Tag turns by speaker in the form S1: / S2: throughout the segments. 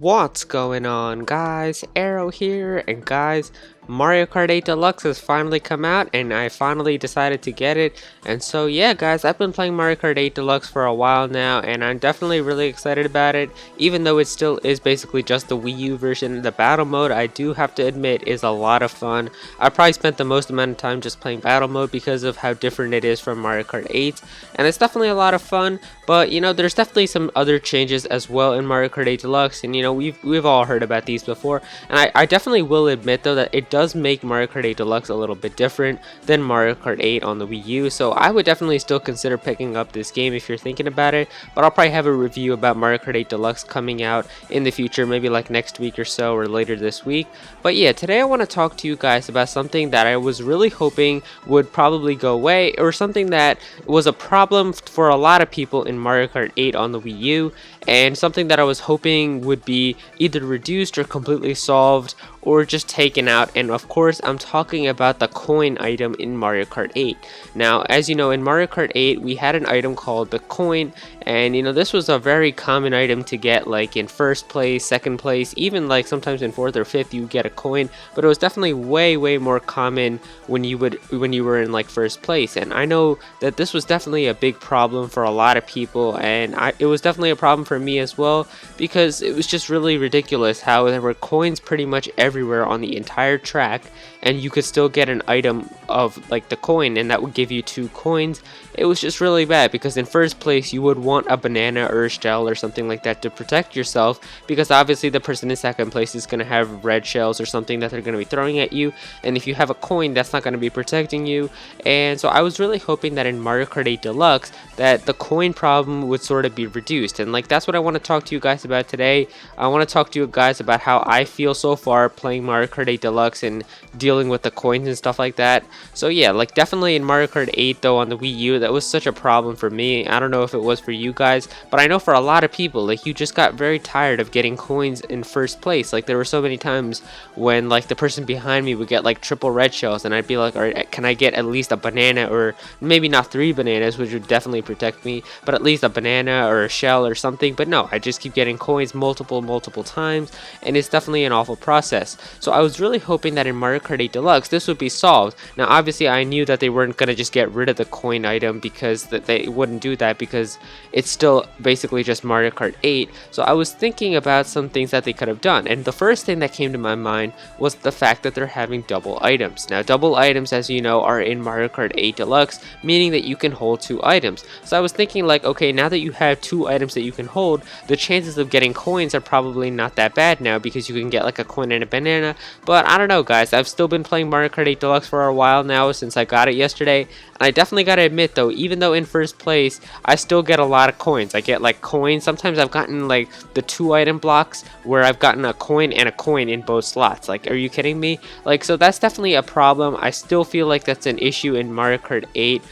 S1: What's going on, guys? Aero here, and guys, Mario Kart 8 Deluxe has finally come out, and I finally decided to get it. And so yeah, guys, I've been playing Mario Kart 8 Deluxe for a while now, and I'm definitely really excited about it. Even though it still is basically just the Wii U version, the battle mode, I do have to admit, is a lot of fun. I probably spent the most amount of time just playing battle mode because of how different it is from Mario Kart 8, and it's definitely a lot of fun. But you know, there's definitely some other changes as well in Mario Kart 8 Deluxe, and you know, we've all heard about these before. And I definitely will admit though that it does make Mario Kart 8 Deluxe a little bit different than Mario Kart 8 on the Wii U. So I would definitely still consider picking up this game if you're thinking about it. But I'll probably have a review about Mario Kart 8 Deluxe coming out in the future, maybe like next week or so, or later this week. But yeah, today I want to talk to you guys about something that I was really hoping would probably go away, or something that was a problem for a lot of people in Mario Kart 8 on the Wii U, and something that I was hoping would be either reduced or completely solved or just taken out. And of course, I'm talking about the coin item in Mario Kart 8. Now, as you know, in Mario Kart 8 we had an item called the coin, and you know, this was a very common item to get, like in first place, second place, even like sometimes in fourth or fifth you get a coin. But it was definitely way more common when you were in like first place. And I know that this was definitely a big problem for a lot of people, and it was definitely a problem for me as well, because it was just really ridiculous how there were coins pretty much everywhere on the entire track, and you could still get an item of like the coin, and that would give you 2 coins. It was just really bad, because in first place you would want a banana or a shell or something like that to protect yourself, because obviously the person in second place is going to have red shells or something that they're going to be throwing at you, and if you have a coin, that's not going to be protecting you. And so I was really hoping that in Mario Kart 8 Deluxe that the coin problem would sort of be reduced, and like that's what I want to talk to you guys about today. I want to talk to you guys about how I feel so far playing Mario Kart 8 Deluxe and dealing with the coins and stuff like that. So yeah, like definitely in Mario Kart 8 though on the Wii U, that was such a problem for me. I don't know if it was for you guys, but I know for a lot of people, like you just got very tired of getting coins in first place. Like there were so many times when like the person behind me would get like triple red shells, and I'd be like, all right, can I get at least a banana, or maybe not 3 bananas, which would definitely protect me, but at least a banana or a shell or something. But no, I just keep getting coins multiple times, and it's definitely an awful process. So I was really hoping that in Mario Kart 8 Deluxe this would be solved. Now obviously I knew that they weren't going to just get rid of the coin item, because they wouldn't do that, because it's still basically just Mario Kart 8. So I was thinking about some things that they could have done, and the first thing that came to my mind was the fact that they're having double items. Now double items, as you know, are in Mario Kart 8 Deluxe, meaning that you can hold 2 items. So I was thinking like, okay, now that you have 2 items that you can hold, the chances of getting coins are probably not that bad now, because you can get like a coin and a banana. But I don't know, guys, I've still been playing Mario Kart 8 Deluxe for a while now, since I got it yesterday, and I definitely gotta admit though, even though in first place I still get a lot of coins. I get like coins. Sometimes I've gotten like the 2 item blocks where I've gotten a coin and a coin in both slots. Like, are you kidding me? Like, so that's definitely a problem. I still feel like that's an issue in Mario Kart 8,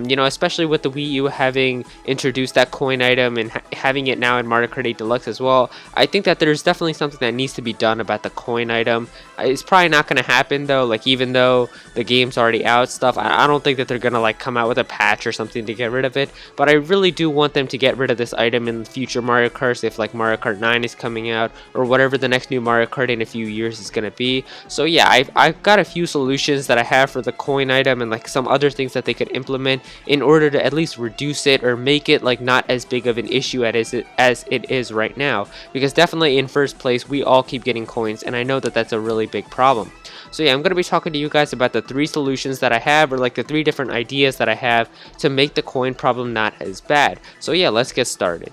S1: you know, especially with the Wii U having introduced that coin item and having it now in Mario Kart 8 Deluxe as well. I think that there's definitely something that needs to be done about the coin item. It's probably not going to happen though, like even though the game's already out stuff, I don't think that they're going to like come out with a patch or something to get rid of it. But I really do want them to get rid of this item in future Mario Karts, if like Mario Kart 9 is coming out, or whatever the next new Mario Kart in a few years is going to be. So yeah, I've got a few solutions that I have for the coin item, and like some other things that they could implement in order to at least reduce it, or make it like not as big of an issue as it is right now. Because definitely in first place we all keep getting coins, and I know that that's a really big problem. So yeah, I'm going to be talking to you guys about the 3 solutions that I have, or like the 3 different ideas that I have to make the coin problem not as bad. So yeah, let's get started.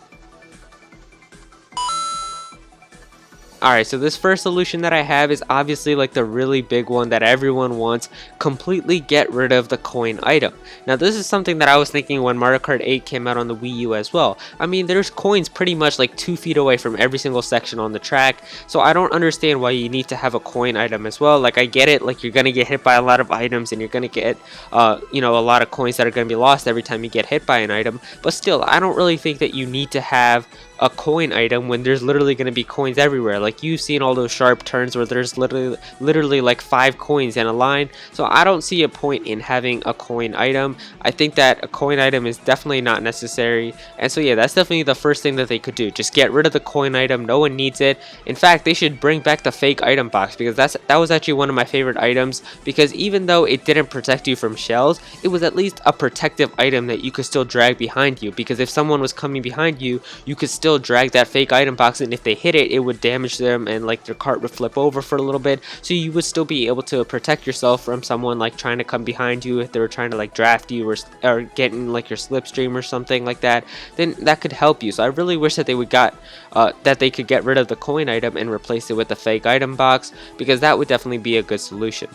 S1: Alright, so this first solution that I have is obviously like the really big one that everyone wants: completely get rid of the coin item. Now this is something that I was thinking when Mario Kart 8 came out on the Wii U as well. I mean, there's coins pretty much like 2 feet away from every single section on the track, so I don't understand why you need to have a coin item as well. Like, I get it, like you're gonna get hit by a lot of items, and you're gonna get you know, a lot of coins that are gonna be lost every time you get hit by an item, but still, I don't really think that you need to have a coin item when there's literally going to be coins everywhere. Like you've seen all those sharp turns where there's literally like 5 coins in a line. So I don't see a point in having a coin item. I think that a coin item is definitely not necessary. And so yeah, that's definitely the first thing that they could do. Just get rid of the coin item. No one needs it. In fact, they should bring back the fake item box, because that was actually one of my favorite items, because even though it didn't protect you from shells, it was at least a protective item that you could still drag behind you, because if someone was coming behind you, you could still drag that fake item box, and if they hit it, it would damage them and like their cart would flip over for a little bit. So you would still be able to protect yourself from someone like trying to come behind you if they were trying to like draft you or get in like your slipstream or something like that. Then that could help you. So I really wish that they could get rid of the coin item and replace it with the fake item box, because that would definitely be a good solution.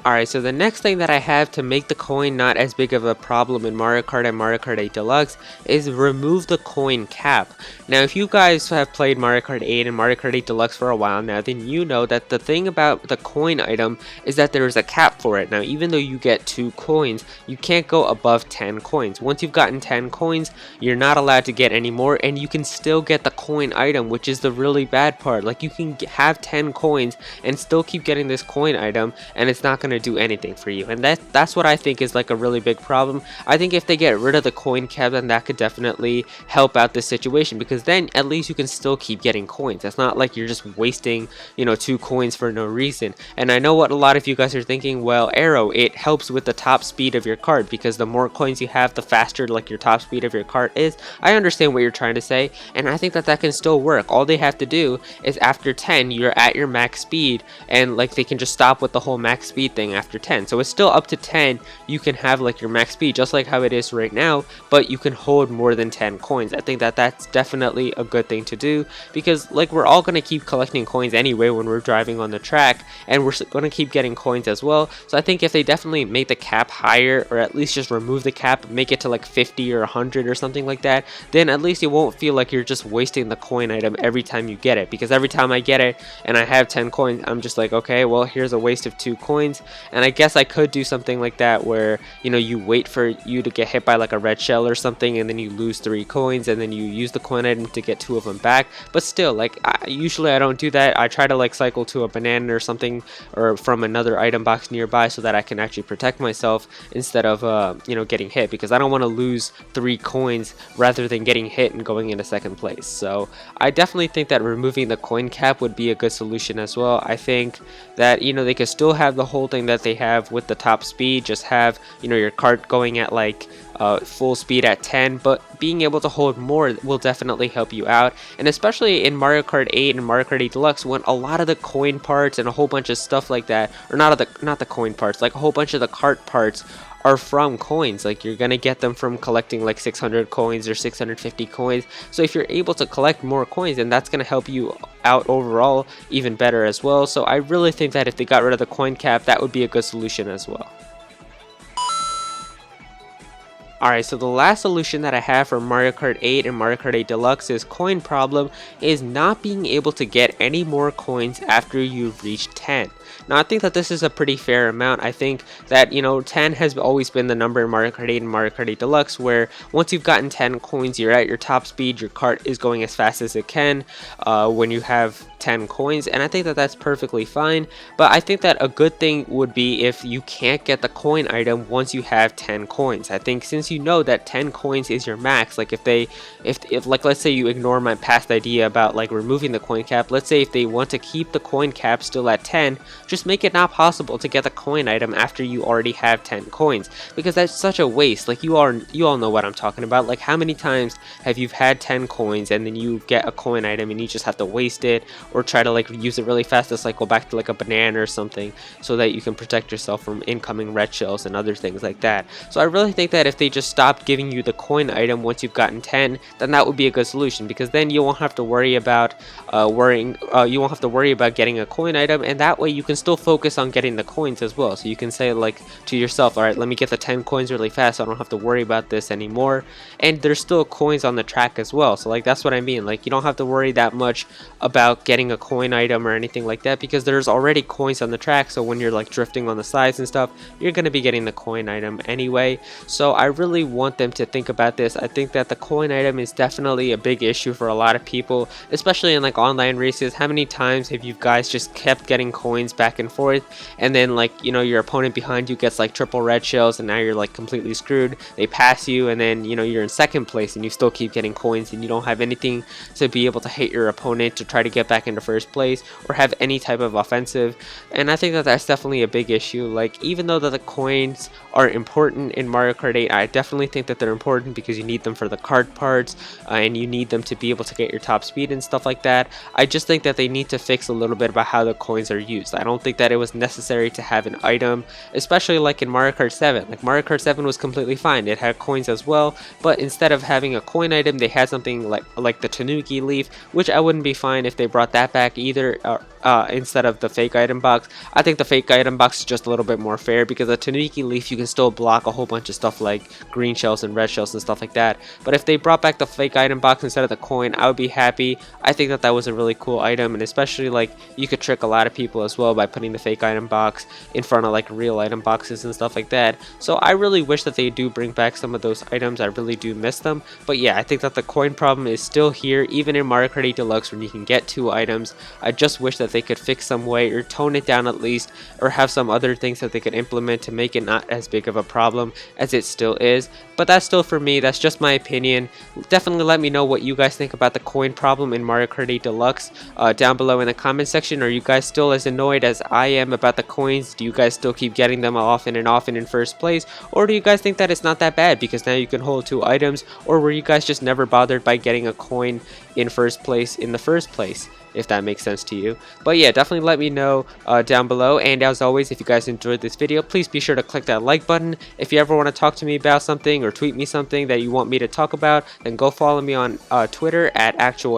S1: Alright, so the next thing that I have to make the coin not as big of a problem in Mario Kart and Mario Kart 8 Deluxe is remove the coin cap. Now, if you guys have played Mario Kart 8 and Mario Kart 8 Deluxe for a while now, then you know that the thing about the coin item is that there is a cap for it. Now, even though you get 2 coins, you can't go above 10 coins. Once you've gotten 10 coins, you're not allowed to get any more, and you can still get the coin item, which is the really bad part. Like, you can have 10 coins and still keep getting this coin item, and it's not going to do anything for you. And that's what I think is like a really big problem. I think if they get rid of the coin cap, then that could definitely help out this situation, because then at least you can still keep getting coins. It's not like you're just wasting 2 coins for no reason. And I know what a lot of you guys are thinking, well, Aero, it helps with the top speed of your cart, because the more coins you have, the faster like your top speed of your cart is. I understand what you're trying to say, and I think that can still work. All they have to do is after 10 you're at your max speed, and like they can just stop with the whole max speed thing after 10. So it's still up to 10. You can have like your max speed just like how it is right now, but you can hold more than 10 coins. I think that's definitely a good thing to do, because like we're all going to keep collecting coins anyway when we're driving on the track, and we're going to keep getting coins as well. So I think if they definitely make the cap higher, or at least just remove the cap, make it to like 50 or 100 or something like that, then at least it won't feel like you're just wasting the coin item every time you get it. Because every time I get it and I have 10 coins, I'm just like, okay, well, here's a waste of 2 coins. And I guess I could do something like that where you wait for you to get hit by like a red shell or something, and then you lose 3 coins, and then you use the coin item to get 2 of them back. But still, like usually I don't do that. I try to like cycle to a banana or something, or from another item box nearby, so that I can actually protect myself instead of getting hit, because I don't want to lose 3 coins rather than getting hit and going into second place. So I definitely think that removing the coin cap would be a good solution as well. I think that they could still have the whole thing that they have with the top speed, just have your cart going at like full speed at 10, but being able to hold more will definitely help you out. And especially in Mario Kart 8 and Mario Kart 8 Deluxe, when a lot of the coin parts and a whole bunch of stuff like that, or not the coin parts, like a whole bunch of the cart parts are from coins. Like you're gonna get them from collecting like 600 coins or 650 coins. So if you're able to collect more coins, then that's gonna help you out overall even better as well. So I really think that if they got rid of the coin cap, that would be a good solution as well. Alright, so the last solution that I have for Mario Kart 8 and Mario Kart 8 Deluxe's coin problem is not being able to get any more coins after you've reached 10. Now, I think that this is a pretty fair amount. I think that, 10 has always been the number in Mario Kart 8 and Mario Kart 8 Deluxe, where once you've gotten 10 coins, you're at your top speed, your cart is going as fast as it can when you have 10 coins, and I think that that's perfectly fine. But I think that a good thing would be if you can't get the coin item once you have 10 coins. I think since you know that 10 coins is your max, like if like let's say you ignore my past idea about like removing the coin cap, let's say if they want to keep the coin cap still at 10, just make it not possible to get the coin item after you already have 10 coins, because that's such a waste. Like you all know what I'm talking about. Like how many times have you had 10 coins and then you get a coin item and you just have to waste it, or try to like use it really fast to cycle back to like a banana or something, so that you can protect yourself from incoming red shells and other things like that. So I really think that if they just stopped giving you the coin item once you've gotten 10, then that would be a good solution, because then you won't have to worry about getting a coin item, and that way you can still focus on getting the coins as well. So you can say like to yourself, all right, let me get the 10 coins really fast so I don't have to worry about this anymore. And there's still coins on the track as well, so like that's what I mean. Like you don't have to worry that much about getting a coin item or anything like that, because there's already coins on the track. So when you're like drifting on the sides and stuff, you're going to be getting the coin item anyway. So I really really want them to think about this. I think that the coin item is definitely a big issue for a lot of people, especially in like online races. How many times have you guys just kept getting coins back and forth, and then like, you know, your opponent behind you gets like triple red shells and now you're like completely screwed. They pass you and then, you know, you're in second place and you still keep getting coins and you don't have anything to be able to hit your opponent to try to get back into first place or have any type of offensive. And I think that that's definitely a big issue. Like, even though that the coins are important in Mario Kart 8, I definitely think that they're important because you need them for the kart parts, and you need them to be able to get your top speed and stuff like that. I just think that they need to fix a little bit about how the coins are used. I don't think that it was necessary to have an item, especially like in Mario Kart 7. Like, Mario Kart 7 was completely fine. It had coins as well, but instead of having a coin item, they had something like the Tanuki leaf, which I wouldn't be fine if they brought that back either, instead of the fake item box. I think the fake item box is just a little bit more fair because the Tanuki leaf, you can still block a whole bunch of stuff like green shells and red shells and stuff like that. But if they brought back the fake item box instead of the coin, I would be happy. I think that that was a really cool item, and especially like you could trick a lot of people as well by putting the fake item box in front of like real item boxes and stuff like that. So I really wish that they do bring back some of those items. I really do miss them. But yeah, I think that the coin problem is still here, even in Mario Kart 8 Deluxe when you can get 2 items. I just wish that they could fix some way or tone it down at least, or have some other things that they could implement to make it not as big of a problem as it still is. But that's still, for me, that's just my opinion. Definitely let me know what you guys think about the coin problem in Mario Kart 8 Deluxe down below in the comment section. Are you guys still as annoyed as I am about the coins? Do you guys still keep getting them often and often in first place? Or do you guys think that it's not that bad because now you can hold 2 items? Or were you guys just never bothered by getting a coin in first place in the first place, if that makes sense to you? But yeah, definitely let me know down below. And as always, if you guys enjoyed this video, please be sure to click that like button. If you ever want to talk to me about something or tweet me something that you want me to talk about, then go follow me on Twitter at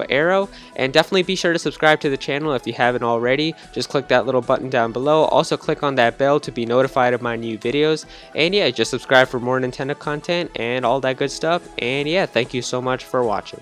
S1: @Aero. And definitely be sure to subscribe to the channel if you haven't already. Just click that little button down below. Also click on that bell to be notified of my new videos. And yeah, just subscribe for more Nintendo content and all that good stuff. And yeah, thank you so much for watching.